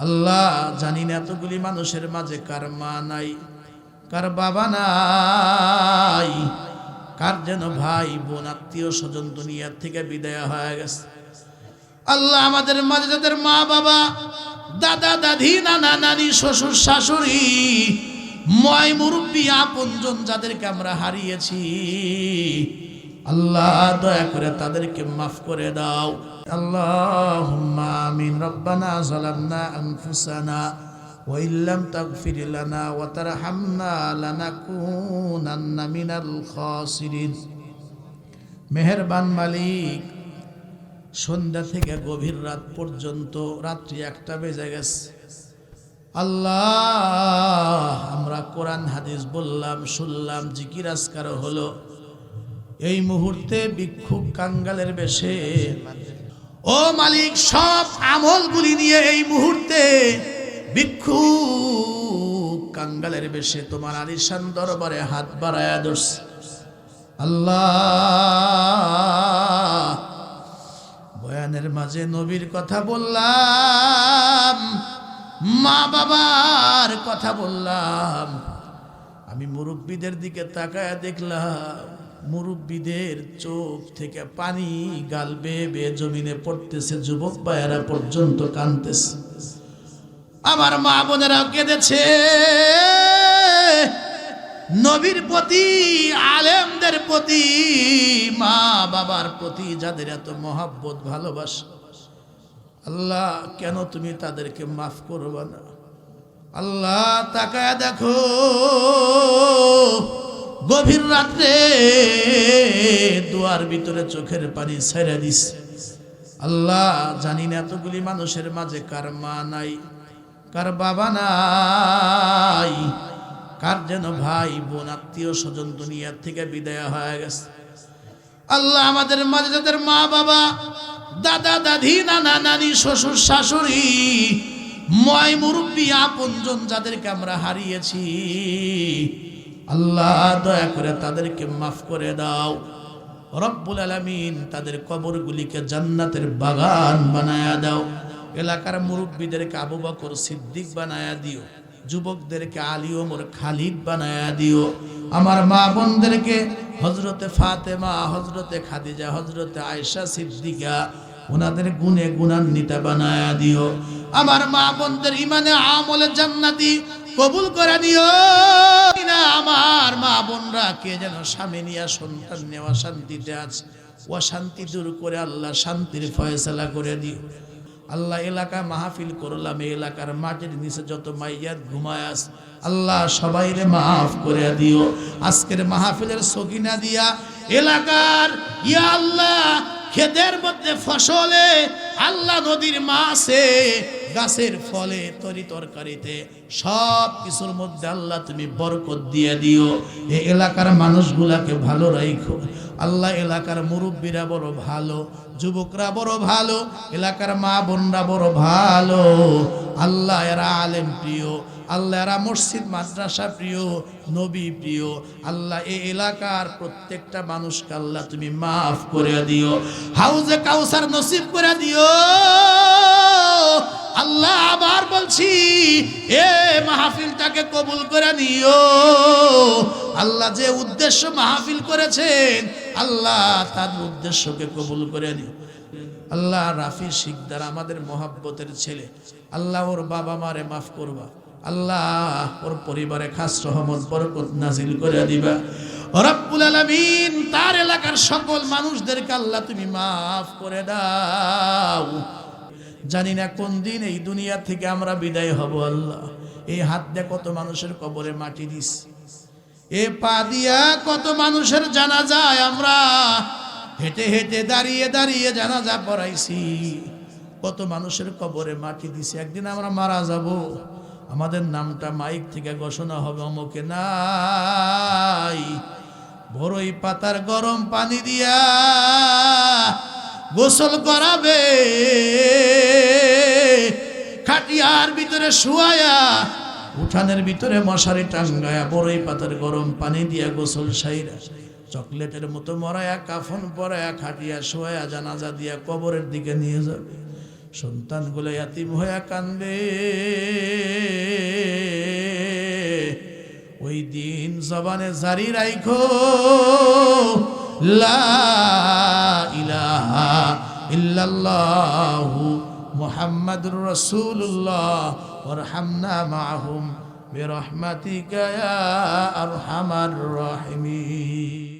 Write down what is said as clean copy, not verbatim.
আল্লাহ জানি না এতগুলি মানুষের মাঝে কার মা নাই, কার বাবা নাই, কার যেন ভাই বোন আত্মীয় স্বজন দুনিয়া থেকে বিদায় হয়ে গেছে। আল্লাহ আমাদের মাঝে যাদের মা বাবা, দাদা দাদি, নানা নানি, শ্বশুর শাশুড়ি, ময় মুরব্বী আপনজন যাদেরকে আমরা হারিয়েছি, আল্লাহ দয়া করে তাদেরকে মাফ করে দাও। আল্লাহুম্মা আমিন। রব্বানা যালামনা আনফুসানা ওয়া ইল্লাম তাগফির লানা ওয়া তারহামনা লানাকুনান্না মিনাল খাসিরিন। মেহেরবান মালিক, সন্ধ্যা থেকে গভীর রাত পর্যন্ত রাত্রি 1টা বেজে গেছে। আল্লাহ আমরা কোরআন হাদিস বললাম, শুনলাম, জিকির আজকার হলো। এই মুহূর্তে ভিক্ষুক কাঙ্গালের বেশে ও মালিক সব আমলগুলি নিয়ে এই মুহূর্তে ভিক্ষুক কাঙ্গালের বেশে তোমার আলিশান দরবারে হাত বাড়ায়া ধরছে। আল্লাহ বয়ানের মাঝে নবীর কথা বললাম, মা বাবার কথা বললাম। আমি মুরব্বীদের দিকে তাকায় দেখলাম মুরব্বীদের চোখ থেকে পানি গাল বেয়ে বেয়ে জমিনে পড়তেছে, যুবক ভাইয়েরা পর্যন্ত কাঁদতেছে, আমার মা বোনেরাও কেঁদেছে। নবীর প্রতি, আলেমদের প্রতি, মা বাবার প্রতি যাদের এত মহব্বত ভালোবাসা, আল্লাহ কেন তুমি তাদেরকে মাফ করবে না? আল্লাহ তাকায় দেখো, গভীর রাত্রে দুয়ার ভিতরে চোখের পানি ছেড়ে দিস। আল্লাহ জানি না এতগুলি মানুষের মাঝে কার মা নাই, কার বাবা নাই, কার যেন ভাই বোন আত্মীয় স্বজন দুনিয়া থেকে বিদায় হয়ে গেছে। আল্লাহ আমাদের মাঝে যাদের মা বাবা, দাদা দাদি, নানা নানি, শ্বশুর শাশুড়ি, ময় মুরব্বী আপনজন যাদেরকে আমরা হারিয়েছি, আল্লাহ দয়া করে তাদেরকে মাফ করে দাও। রব্বুল আলামিন তাদের কবরগুলিকে জান্নাতের বাগান বানায়া দাও। এলাকার মুরব্বীদেরকে আবু বকর সিদ্দিক বানায়া দিও, যুবকদেরকে আলী ওমর খালিদ বানায়া দিও। আমার মা বোনদেরকে হযরতে ফাতেমা, হযরতে খাদিজা, হযরতে আয়েশা সিদ্দিকা, ওনাদের গুণে গুণান্বিতা বানায়া দিও। আমার মা বোনদের ইমানে আমলে জান্নাতি কবুল করে দিও না। আমার মা বোনরা কে যেন স্বামী নিয়া সন্তান নেওয়া শান্তিতে আছে, অশান্তি দূর করে আল্লাহ শান্তির ফয়সালা করে দিও। আল্লাহ এলাকা মাহফিল করলাম, এই এলাকার মাটির নিচে যত মাইয়াত ঘুমায় আছে, আল্লাহ সবাইরে মাফ করে দিও। আজকের মাহফিলের সকিনা দিয়া এলাকার ইয়া আল্লাহ ক্ষেতের মধ্যে ফসলে, আল্লাহ নদীর মাছে, গাছের ফলে, তরি তরকারিতে, সব কিছুর মধ্যে আল্লাহ তুমি বরকত দিয়ে দিও। এই এলাকার মানুষগুলাকে ভালো রাখো আল্লাহ। এলাকার মুরব্বীরা বড় ভালো, যুবকরা বড় ভালো, এলাকার মা বোনরা বড় ভালো। আল্লাহ এরা আলেম প্রিয়, আল্লাহ এরা মসজিদ মাদ্রাসা প্রিয়, নবী প্রিয়। আল্লাহ এই এলাকার প্রত্যেকটা মানুষকে আল্লাহ তুমি মাফ করে দিও, হাউজে কাউসার নসিব করে দিও। আল্লাহ আবার বলছি, এ মাহফিলটাকে কবুল করে নিও। আল্লাহ যে উদ্দেশ্য মাহফিল করেছেন, আল্লাহ তার উদ্দেশ্যকে কবুল করে নিও। আল্লাহ রাফি শিকদার আমাদের মহব্বতের ছেলে, আল্লাহ ওর বাবা মারে মাফ করবা। আল্লাহ ওর পরিবারে খাস রহমত বরকত নাজিল করে দিবা। রব্বুল আলামিন তার এলাকার সকল মানুষদেরকে আল্লাহ তুমি মাফ করে দাও। জানি না কোন দিন এই দুনিয়া থেকে আমরা বিদায় হব। আল্লাহ এই হাত দিয়ে কত মানুষের কবরে মাটি দিস, এ পা দিয়া কত মানুষের জানাজায় আমরা হেঁটে হেঁটে দাঁড়িয়ে দাঁড়িয়ে জানাজা পড়াইছি, কত মানুষের কবরে মাটি দিছি। একদিন আমরা মারা যাব, আমাদের নামটা মাইক থেকে ঘোষণা হবে, অমুকে নাই। বড়ই পাতার গরম পানি দিয়া গোসল করাবে, খাটিয়ার ভিতরে শুয়ায়া, উঠানের ভিতরে মশারি টাঙ্গায়া, বড়ই পাতার গরম পানি দিয়া গোসল সাইরা, চকলেটের মতো মরায়া, কাফন পরায়া, খাটিয়া শোয়া, জানাজা দিয়া কবরের দিকে নিয়ে যাবে। সন্তানগুলো ইয়াতিম হয়ে কান্দে, ওই দিন জবানে জারি রাখো লা ইলাহা ইল্লাল্লাহু মুহাম্মাদুর রাসূলুল্লাহ ওয়ারহামনা মাআহুম বিরহমাতিকা ইয়া আরহামার রাহিমিন।